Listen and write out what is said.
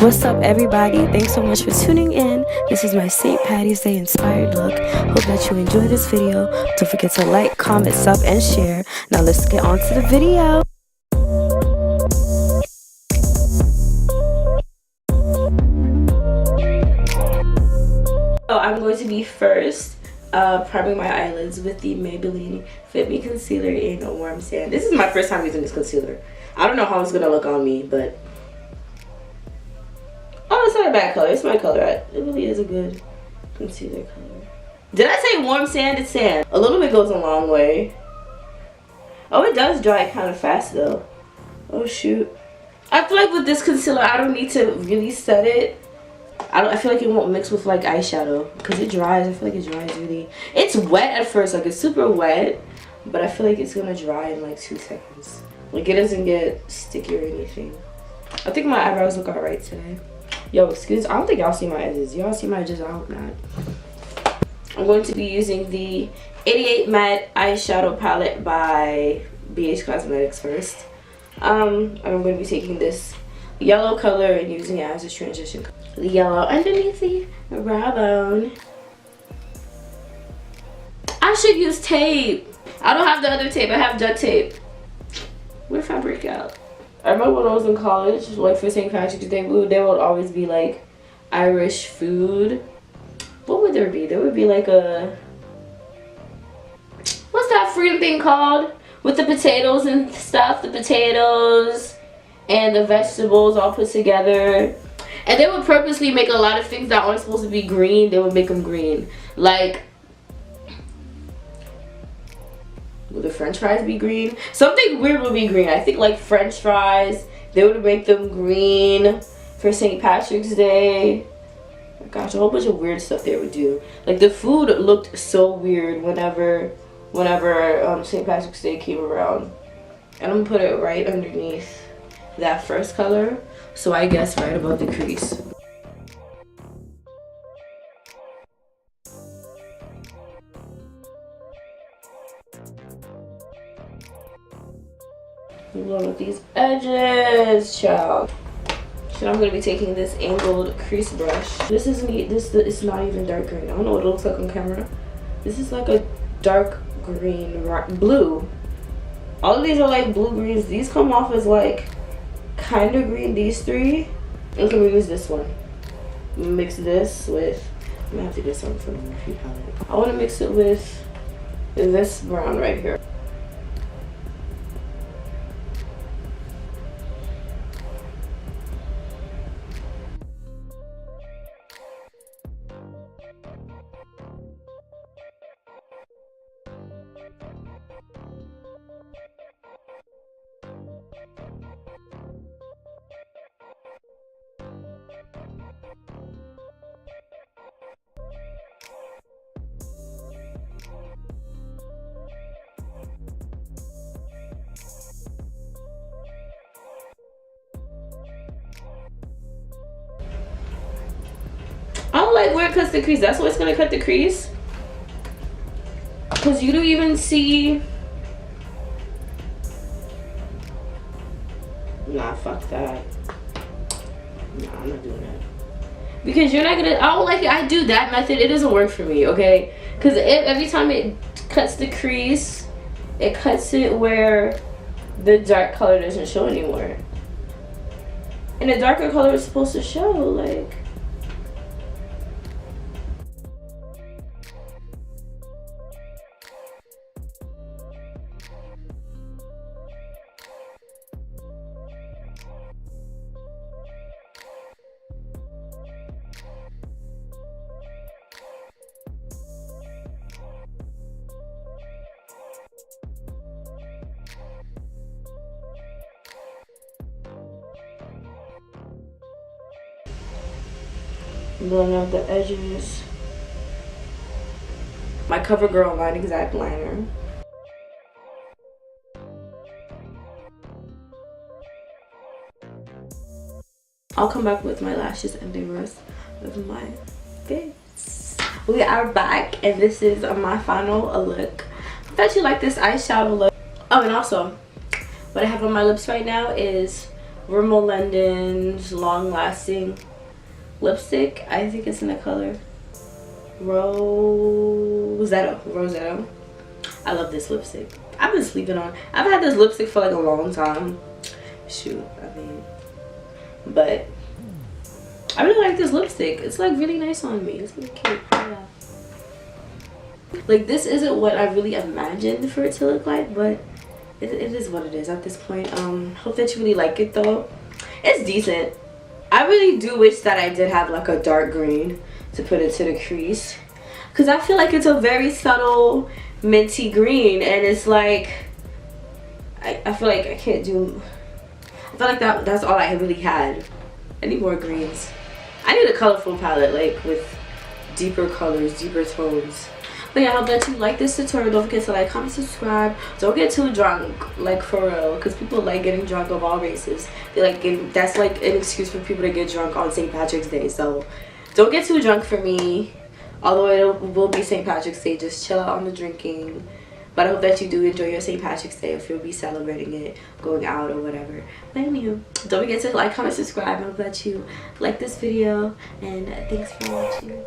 What's up, everybody? Thanks so much for tuning in. This is my St. Patty's Day inspired look. Hope that you enjoy this video. Don't forget to like, comment, sub, and share. Now let's get on to the video. So I'm going to be first priming my eyelids with the Maybelline Fit Me Concealer in a Warm Sand. This is my first time using this concealer. I don't know how it's going to look on me, but... oh, it's not a bad color. It's my color. It really is a good concealer color. Did I say warm sand? It's sand. A little bit goes a long way. Oh, it does dry kind of fast though. Oh shoot. I feel like with this concealer, I don't need to really set it. I feel like it won't mix with like eyeshadow because it dries. I feel like it dries really. It's wet at first, like it's super wet, but I feel like it's gonna dry in like 2 seconds. Like it doesn't get sticky or anything. I think my eyebrows look alright today. Yo, excuse, I don't think y'all see my edges. Y'all see my edges? I hope not. I'm going to be using the 88 Matte Eyeshadow Palette by BH Cosmetics first. I'm going to be taking this yellow color and using it as a transition color. The yellow underneath the brow bone. I should use tape. I don't have the other tape. I have duct tape. What if I break out? I remember when I was in college, like for St. Patrick's Day, there would always be like Irish food. What would there be? There would be like a... what's that freaking thing called? With the potatoes and stuff. The potatoes and the vegetables all put together. And they would purposely make a lot of things that aren't supposed to be green. They would make them green. Like... would the french fries be green? Something weird would be green. I think like french fries, they would make them green for St. Patrick's Day. Oh gosh, a whole bunch of weird stuff they would do. Like the food looked so weird whenever St. Patrick's Day came around. And I'm gonna put it right underneath that first color. So I guess right above the crease. Along with these edges, child. So I'm gonna be taking this angled crease brush. This is neat. It's not even dark green. I don't know what it looks like on camera. This is like a dark green, blue. All of these are like blue greens. These come off as like kind of green. These three. I'm gonna use this one. Mix this with. I'm gonna have to get some from the Morphe palette. I want to mix it with this brown right here. I don't like where it cuts the crease. That's what's gonna cut the crease. Cause you don't even see. Nah, fuck that. Nah, I'm not doing that. Because you're not gonna. I don't like it. I do that method. It doesn't work for me. Okay. Cause every time it cuts the crease, it cuts it where the dark color doesn't show anymore. And the darker color is supposed to show, like. Blend out the edges. My CoverGirl Line Exact liner. I'll come back with my lashes and the rest of my face. We are back and this is my final look. I thought you liked this eyeshadow look. Oh, and also what I have on my lips right now is Rimmel London's Long Lasting lipstick. I think it's in the color Rosetto. I love this lipstick. I've been sleeping on. I've had this lipstick for like a long time. Shoot, I mean, but I really like this lipstick. It's like really nice on me. It's really cute. Yeah. Like this isn't what I really imagined for it to look like, but it is what it is at this point. Hope that you really like it though. It's decent. I really do wish that I did have like a dark green to put into the crease, because I feel like it's a very subtle minty green, and it's like I feel like I can't do. I feel like that's all I really had. I need more greens. I need a colorful palette, like with deeper colors, deeper tones. But yeah, I hope that you like this tutorial. Don't forget to like, comment, subscribe. Don't get too drunk, like for real, because people like getting drunk of all races. They like getting, that's like an excuse for people to get drunk on St. Patrick's Day. So don't get too drunk for me. Although it will be St. Patrick's Day, just chill out on the drinking. But I hope that you do enjoy your St. Patrick's Day, if you'll be celebrating it, going out or whatever. But anyway, don't forget to like, comment, subscribe. I hope that you like this video, and thanks for watching.